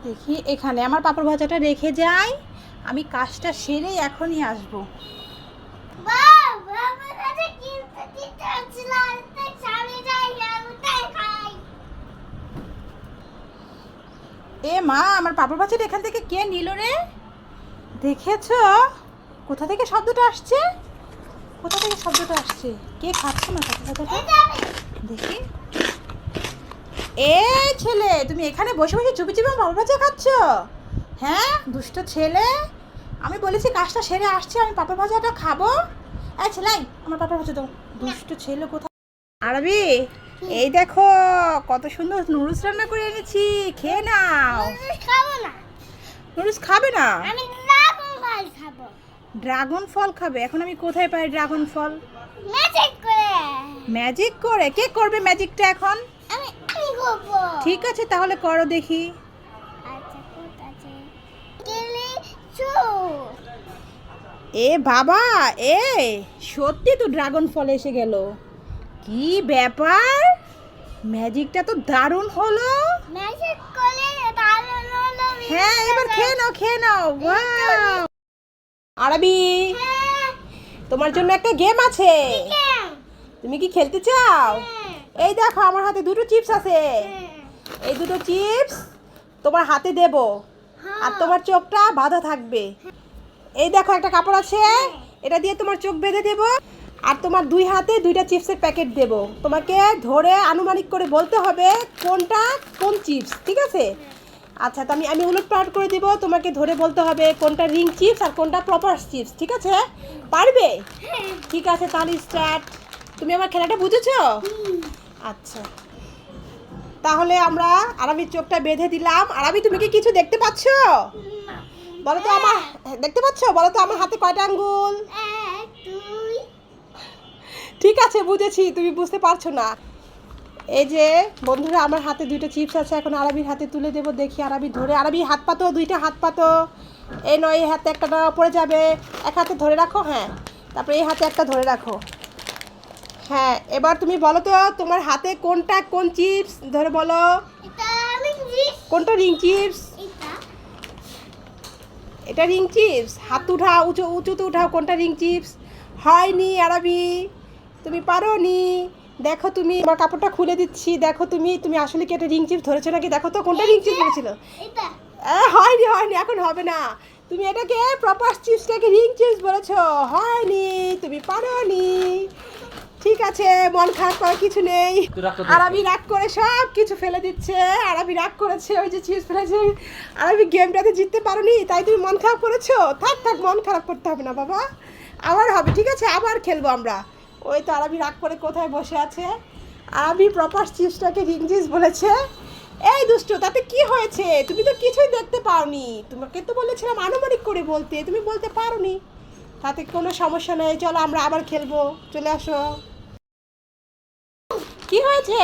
দেখি এখানে আমার পাঁপড় ভাজাটা রেখে যাই, আমি কাজটা সেরেই এখনই আসবো। এ মা, আমার পাঁপড় ভাজাটা এখান থেকে কে নিল রে? দেখেছো কোথা থেকে শব্দটা আসছে? কোথা থেকে শব্দটা আসছে? কে খাচ্ছে না পাঁপড় ভাজাটা? দেখি। এই ছেলে, তুমি এখানে বসে বসে চুপি চুপি পাঁপড় ভাজা খাচ্ছ? হ্যাঁ দুষ্ট ছেলে, আমি বলেছি কাজটা সেরে আসছি, আমি পাঁপড় ভাজাটা খাবো। এই ছেলে, আমার পাঁপড় ভাজা দাও। দুষ্ট ছেলে কোথায়? আরবি, এই দেখো কত সুন্দর নুডলস রান্না করে এনেছি, খেয়ে নাও। নুডলস খাবে না? ড্রাগন ফল খাবে? এখন আমি কোথায় পাই ড্রাগন ফল? ম্যাজিক করে? কে করবে ম্যাজিকটা এখন? ঠিক আছে তাহলে করো দেখি। এ বাবা, এ সত্যি তো ড্রাগন ফল এসে গেল। কি ব্যাপার, ম্যাজিকটা তো দারুণ হলো। হ্যাঁ এবার খেয়ে নাও, খেয়ে নাও। ওয়াও আরবি, তোমার জন্য একটা গেম আছে, তুমি কি খেলতে চাও? এই দেখো আমার হাতে দুটো চিপস আছে, এই দুটো চিপস তোমার হাতে দেব, আর তোমার চোখটা বাঁধা থাকবে। এই দেখো একটা কাপড় আছে, এটা দিয়ে তোমার চোখ বেঁধে দেব, আর তোমার দুই হাতে দুইটা চিপসের প্যাকেট দেব। তোমাকে ধরে আনুমানিক করে বলতে হবে কোনটা কোন চিপস, ঠিক আছে? আচ্ছা, তো আমি উলট পালট করে দিব, তোমাকে ধরে বলতে হবে কোনটা রিং চিপস আর কোনটা প্রপার চিপস, ঠিক আছে? পারবে? ঠিক আছে তাহলে স্টার্ট। তুমি আমার খেলাটা বুঝেছো? আচ্ছা, তাহলে আমরা আরবির চোখটা বেঁধে দিলাম। আরবি, তুমি কি কিছু দেখতে পাচ্ছ? বলো তো আমার, দেখতে পাচ্ছ? বলো তো আমার হাতে কয়টা আঙ্গুল? ঠিক আছে বুঝেছি, তুমি বুঝতে পারছো না। এই যে বন্ধুরা, আমার হাতে দুইটা চিপস আছে, এখন আরবির হাতে তুলে দেবো। দেখি আরবি ধরে, আরবি হাত পাতো, দুইটা হাত পাতো। এই নয়, এই হাতে একটা পড়ে যাবে, এক হাতে ধরে রাখো। হ্যাঁ, তারপরে এই হাতে একটা ধরে রাখো। হ্যাঁ, এবার তুমি বলো তো তোমার হাতে কোনটা কোন চিপস, ধরে বলো। কোনটা রিং চিপস? এটা রিং চিপস। হাত উঠাও, উঁচুতে উঠাও, কোনটা রিং চিপস? হয়নি আরবি, তুমি পারো নি। দেখো, তুমি আমার কাপড়টা খুলে দিচ্ছি, দেখো তুমি তুমি আসলে কি এটা রিং চিপস ধরেছো নাকি, দেখো তো কোনটা রিং চিপস ধরেছিল। হয়নি হয়নি, এখন হবে না। তুমি এটাকে প্রপার চিপসটাকে রিং চিপস বলেছো, হয়নি, তুমি পারো নি। ঠিক আছে, মন খারাপ করার কিছু নেই। আরবি রাগ করে সব কিছু ফেলে দিচ্ছে, আরবি রাগ করেছে, ওই যে চিপস ফেলেছে। আরবি গেমটাতে জিততে পারোনি, তাই তুমি মন খারাপ করেছো। থাক থাক, মন খারাপ করতে হবে না বাবা, আবার হবে, ঠিক আছে? আবার খেলবো আমরা। ওই তো আরবি রাগ করে কোথায় বসে আছে। আরবি প্রপার চিপসটাকে রিং চিপস বলেছে। এই দুষ্টু, তাতে কি হয়েছে? তুমি তো কিছুই দেখতে পাওনি, তোমাকে তো বলেছিলাম আনুমানিক করে বলতে, তুমি বলতে পারোনি। তাতে কোনো সমস্যা নেই, চলো আমরা আবার খেলবো, চলে আসো। কি হয়েছে?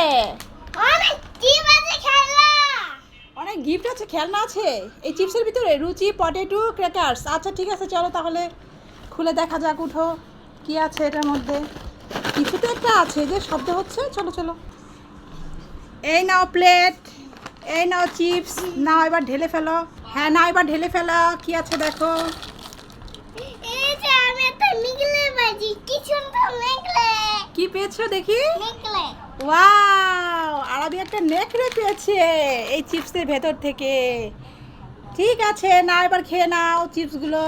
অনেক গিফট আছে, খেলনা আছে এই চিপসের ভিতরে, রুচি পটেটো ক্র্যাকার্স। আচ্ছা ঠিক আছে, চলো তাহলে খুলে দেখা যাক। উঠো, কি আছে এটার মধ্যে? কিছু তো একটা আছে, যে শব্দ হচ্ছে। চলো চলো, এই নাও প্লেট, এই নাও চিপস, নাও এবার ঢেলে ফেলো। হ্যাঁ নাও, এবার ঢেলে ফেলো, কি আছে দেখো। কি পেয়েছো দেখি? ওয়াও, আরবি একটা নেকড়ে পেয়েছে এই চিপসের ভেতর থেকে। ঠিক আছে, নাও এবার খেয়ে নাও চিপসগুলো।